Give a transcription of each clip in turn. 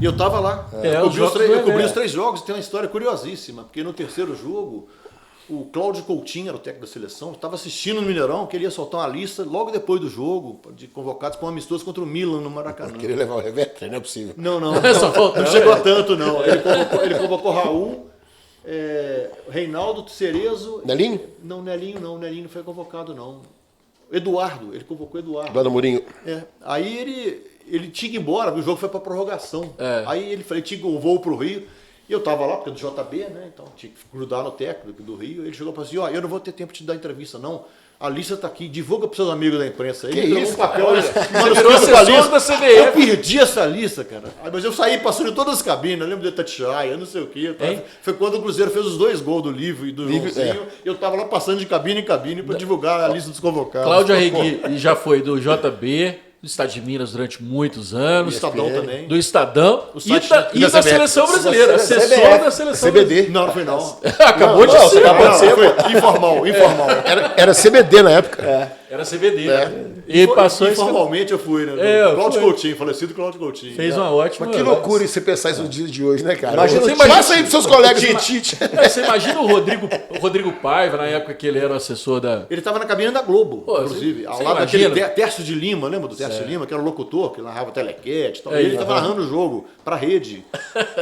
E eu tava lá. Eu cobri os 3 jogos e tem uma história curiosíssima, porque no terceiro jogo, o Cláudio Coutinho, era o técnico da seleção, estava assistindo no Mineirão, queria soltar uma lista logo depois do jogo, de convocados para um amistoso contra o Milan no Maracanã. Queria levar o reverte, não é possível. Não. Não chegou a tanto, não. Ele convocou Raul, Reinaldo, Cerezo. Nelinho? Não, Nelinho não foi convocado, não. Eduardo, ele convocou Eduardo. Eduardo Mourinho. Aí ele tinha que ir embora, o jogo foi para prorrogação. Aí ele falou, tinha um voo para o Rio. E eu tava lá, porque é do JB, né? Então tinha que grudar no técnico do Rio. Ele chegou e falou assim, eu não vou ter tempo de te dar entrevista, não. A lista tá aqui, divulga para seus amigos da imprensa aí. Que isso? Um papel, Você virou assessor da CBF. Eu perdi essa lista, cara. Mas eu saí passando em todas as cabines, eu lembro de Tatiaia, não sei o quê. Foi quando o Cruzeiro fez os 2 gols do Livro e do Joãozinho. Eu tava lá passando de cabine em cabine para divulgar a lista dos convocados. Cláudio Arregui já foi do JB, do Estado de Minas durante muitos anos. Do Estadão também. Do Estadão e da CBF. Seleção Brasileira. Assessor da Seleção CBD. Não foi não. Acabou de ser. Foi informal. Era CBD na época. Era CBD. E passou informalmente eu fui, né? Cláudio Coutinho, falecido Cláudio Coutinho. Fez uma ótima. Mas que loucura você pensar isso nos dias de hoje, né, cara? Imagina, passa aí pros seus colegas. Você imagina o Rodrigo Paiva, na época que ele era o assessor da... Ele estava na cabine da Globo, inclusive. Ao lado imagina? daquele Tércio de Lima, lembra do Tércio de Lima? Que era o locutor, que narrava telequete e tal. Ele estava narrando o jogo para a rede.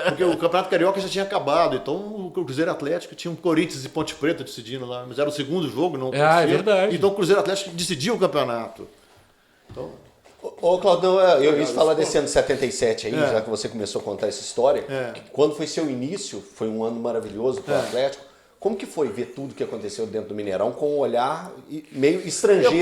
Porque o Campeonato Carioca já tinha acabado. Então o Cruzeiro Atlético tinha um Corinthians e Ponte Preta decidindo lá. Mas era o segundo jogo, não o terceiro. É verdade. Então o Cruzeiro Atlético decidiu o campeonato. Então... Ô, Claudão, eu ia falar desse ano de 77 aí, já que você começou a contar essa história. Quando foi seu início, foi um ano maravilhoso para o Atlético. Como que foi ver tudo que aconteceu dentro do Mineirão com um olhar meio estrangeiro,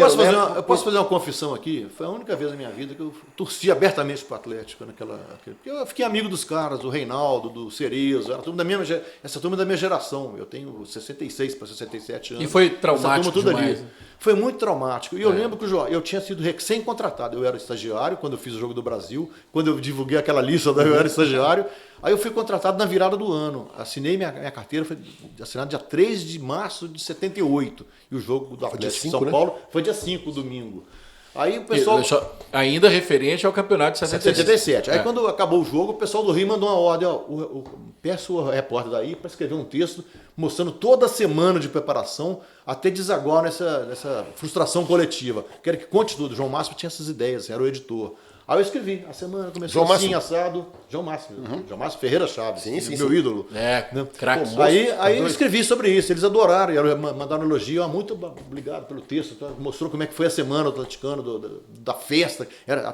eu posso fazer uma confissão aqui? Foi a única vez na minha vida que eu torci abertamente para o Atlético. Porque eu fiquei amigo dos caras, do Reinaldo, do Cerezo, essa turma da minha geração. Eu tenho 66 para 67 anos. E foi traumático demais. Ali. Foi muito traumático. E eu lembro que eu tinha sido recém-contratado. Eu era estagiário quando eu fiz o Jogo do Brasil. Quando eu divulguei aquela lista, eu era estagiário. Aí eu fui contratado na virada do ano. Assinei minha carteira, foi assinado dia 3 de março de 78. E o jogo do Atlético de São Paulo foi dia 5, domingo. Aí o pessoal... Ainda referente ao campeonato de 77. Aí quando acabou o jogo, o pessoal do Rio mandou uma ordem. Peço o repórter daí para escrever um texto mostrando toda a semana de preparação até desaguar nessa frustração coletiva. Quero que conte tudo. João Máximo tinha essas ideias, era o editor. Aí eu escrevi, a semana começou assim, assado. João Máximo Ferreira Chaves, meu ídolo. Craque. Aí eu escrevi sobre isso, eles adoraram, mandaram um elogio, muito obrigado pelo texto, mostrou como é que foi a semana do atleticano, da festa.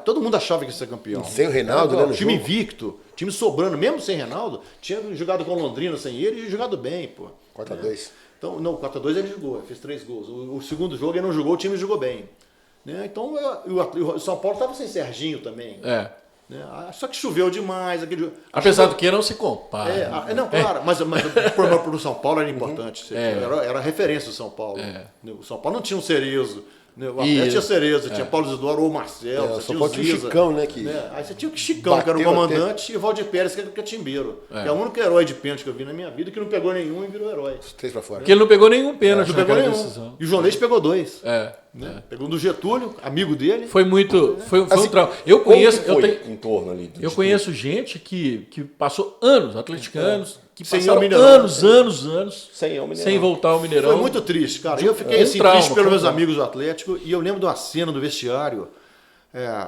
Todo mundo achava que ia ser campeão. Sem o Reinaldo, né? Time invicto, time sobrando, mesmo sem Reinaldo, tinha jogado com o Londrina sem ele e jogado bem, pô. 4-2. Então, não, 4-2 ele jogou, fez 3 gols. O segundo jogo ele não jogou, o time jogou bem. Então o São Paulo estava sem Serginho também. Só que choveu demais. Apesar do que não se compara. Claro, mas para o São Paulo era importante. Era a referência do São Paulo. O São Paulo não tinha um Cerezo. O Atlético tinha Cerezo, tinha Paulo Isidoro ou Marcelo. O São Paulo tinha o Chicão, né? Aí você tinha o Chicão, que era o comandante, e o Valdir Pérez, que era o catimbeiro. Que é o único herói de pênalti que eu vi na minha vida, que não pegou nenhum e virou herói. 3 para fora. Porque ele não pegou nenhum pênalti. Não pegou nenhum. Decisão. E o João Leite pegou 2. Pegou um do Getúlio, amigo dele. Foi um trauma. Eu conheço. Em torno ali. Eu conheço gente que passou anos, atleticanos, que sem passaram anos sem voltar ao Mineirão. Foi muito triste, cara. Eu fiquei triste pelos meus amigos do Atlético e eu lembro de uma cena do vestiário,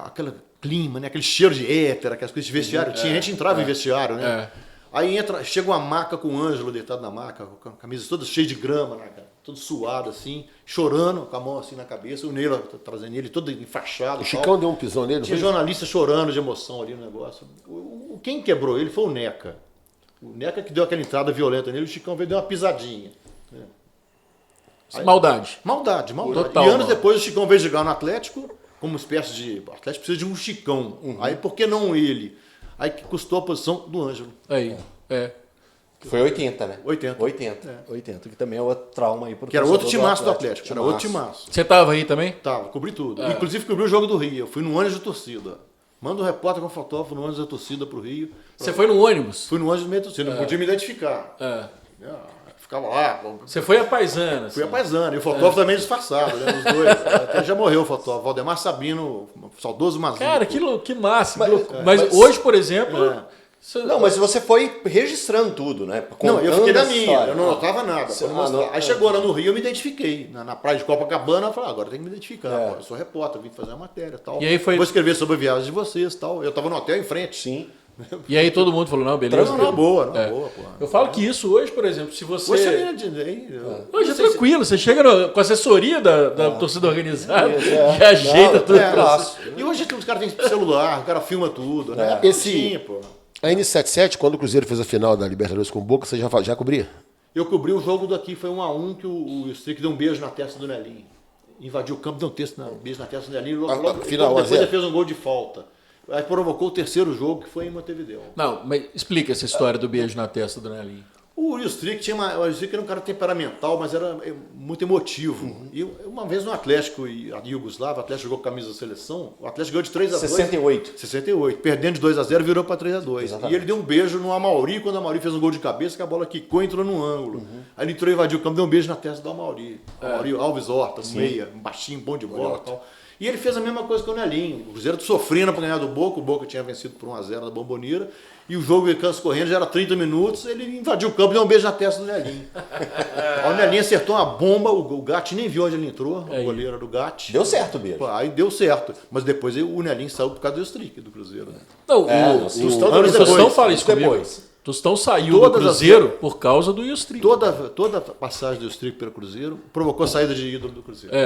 aquele clima, né? Aquele cheiro de éter, aquelas coisas de vestiário. Tinha gente que entrava em vestiário, né? Aí chega uma maca com o Ângelo deitado na maca, com a camisa toda cheia de grama, né, cara? Todo suado assim, chorando, com a mão assim na cabeça, o Neila trazendo ele todo enfaixado. O Chicão deu um pisão nele. Tinha jornalista chorando de emoção ali no negócio. Quem quebrou ele foi o Neca. O Neca que deu aquela entrada violenta nele, o Chicão veio e deu uma pisadinha. Maldade. Maldade. Total, e anos depois o Chicão veio jogar no Atlético, como uma espécie de... O Atlético precisa de um Chicão. Aí por que não ele? Aí que custou a posição do Ângelo. Foi 80, né? 80. Que também é outro trauma aí. Que era outro timaço do Atlético. Era outro timaço. Você estava aí também? Tava, cobri tudo. Inclusive cobri o jogo do Rio. Eu fui no ônibus de torcida. Manda um repórter com fotógrafo no ônibus da torcida pro Rio. Você foi no ônibus? Fui no ônibus do meio da torcida. Não podia me identificar. Ficava lá. Você foi a paisana? Fui a paisana. E o fotógrafo também disfarçado, né? Os dois. Até já morreu o fotógrafo. Valdemar Sabino, saudoso Mazinho. Cara, que massa. Mas hoje, por exemplo... Não, mas você foi registrando tudo, né? Não, eu fiquei na Contando a minha, história. eu não notava nada. Aí chegou lá no Rio, eu me identifiquei. Na praia de Copacabana, eu falei, agora tem que me identificar. Pô, eu sou repórter, eu vim fazer uma matéria e tal. E aí foi... Vou escrever sobre a viagem de vocês e tal. Eu tava no hotel em frente. Sim. E aí todo mundo falou, não, beleza. Não, boa, pô. Eu falo que isso hoje, por exemplo, se você... Hoje Hoje é tranquilo, você chega com a assessoria da torcida organizada, já ajeita tudo pra você. E hoje os caras têm celular, o cara filma tudo, né? Esse... A N77, quando o Cruzeiro fez a final da Libertadores com o Boca, você já cobria? Eu cobri o jogo daqui, foi 1-1 que o Strick deu um beijo na testa do Nelinho. Invadiu o campo, deu um beijo na testa do Nelinho. Logo depois ele fez um gol de falta. Aí provocou o terceiro jogo, que foi em Montevideo. Não, mas explica essa história do beijo na testa do Nelinho. O Strick era um cara temperamental, mas era muito emotivo. E uma vez no Atlético e a Iugoslávia, o Atlético jogou com a camisa da seleção, o Atlético ganhou de 3-2. 68. Perdendo de 2-0, virou para 3-2. Exatamente. E ele deu um beijo no Amauri, quando o Amauri fez um gol de cabeça, que a bola quicou e entrou no ângulo. Aí ele entrou, invadiu o campo, deu um beijo na testa do Amauri. Amauri Alves Horta, meia, baixinho, bom de bola e tal. E ele fez a mesma coisa com o Nelinho. O Cruzeiro sofrendo para ganhar do Boca, o Boca tinha vencido por 1-0 da Bombonera. E o jogo de canso correndo, já era 30 minutos, ele invadiu o campo e deu um beijo na testa do Nelinho. Aí o Nelinho acertou uma bomba, o Gatti nem viu onde ele entrou, o goleiro do Gatti. Deu certo o beijo. Aí deu certo. Mas depois o Nelinho saiu por causa do Strick, do Cruzeiro. Né? Não, o Tostão fala isso comigo. Tostão saiu do Cruzeiro por causa do Strick. Toda a passagem do Strick pelo Cruzeiro provocou a saída de ídolo do Cruzeiro.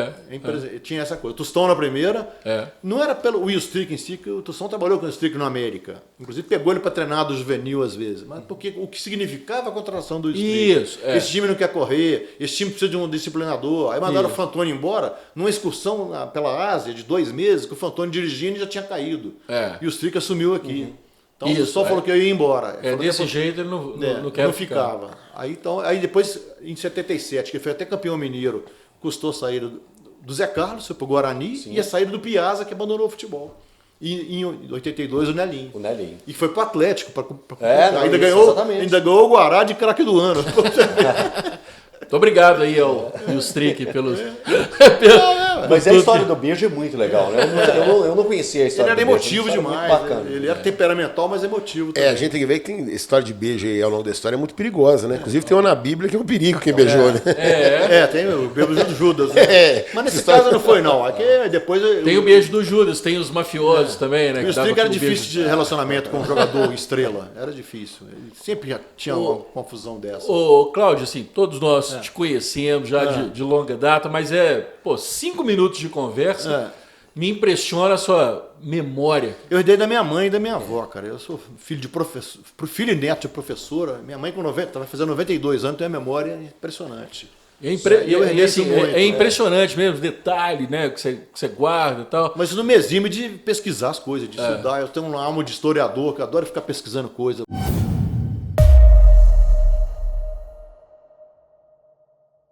Tinha essa coisa. O Tostão na primeira, não era pelo Will Strick em si, que o Tostão trabalhou com o Strick no América. Inclusive pegou ele para treinar do juvenil às vezes. Mas porque o que significava a contratação do Strick. Isso, Esse time não quer correr, esse time precisa de um disciplinador. Aí mandaram o Fantoni embora numa excursão pela Ásia de 2 meses, que o Fantoni dirigindo e já tinha caído. E o Strick assumiu aqui. Então o Tostão falou que eu ia embora. Desse jeito ele não quer ficar. Ficava. Aí depois, em 77, que ele foi até campeão mineiro, custou a saída do Zé Carlos, foi pro Guarani, e a saída do Piazza, que abandonou o futebol. E em 82, o Nelinho. E foi pro Atlético. Ainda ganhou o Guará de craque do ano. Muito obrigado aí ao Strick pelos... Mas a história do beijo é muito legal, né? Eu não conhecia a história do beijo. Ele era emotivo demais. Bacana, ele era temperamental, mas emotivo também. A gente tem que ver que tem história de beijo aí ao longo da história é muito perigosa, né? Inclusive tem uma na Bíblia que é um perigo quem beijou, né? Tem o beijo do Judas. Né? Mas nesse caso não foi, não. Aqui depois tem o beijo do Judas, tem os mafiosos também, né? O Strick era difícil de relacionamento com um jogador estrela. Era difícil. Ele sempre já tinha uma confusão dessa. Ô, Cláudio, assim, todos nós te conhecemos já de longa data, mas 5 minutos de conversa me impressiona a sua memória. Eu herdei da minha mãe e da minha avó, cara. Eu sou filho de professor, filho e neto de professora. Minha mãe estava fazendo 92 anos, tem uma memória impressionante. É impressionante mesmo, detalhe, né, que você guarda e tal. Mas isso não me exime de pesquisar as coisas, de estudar. Eu tenho uma alma de historiador, que eu adoro ficar pesquisando coisas.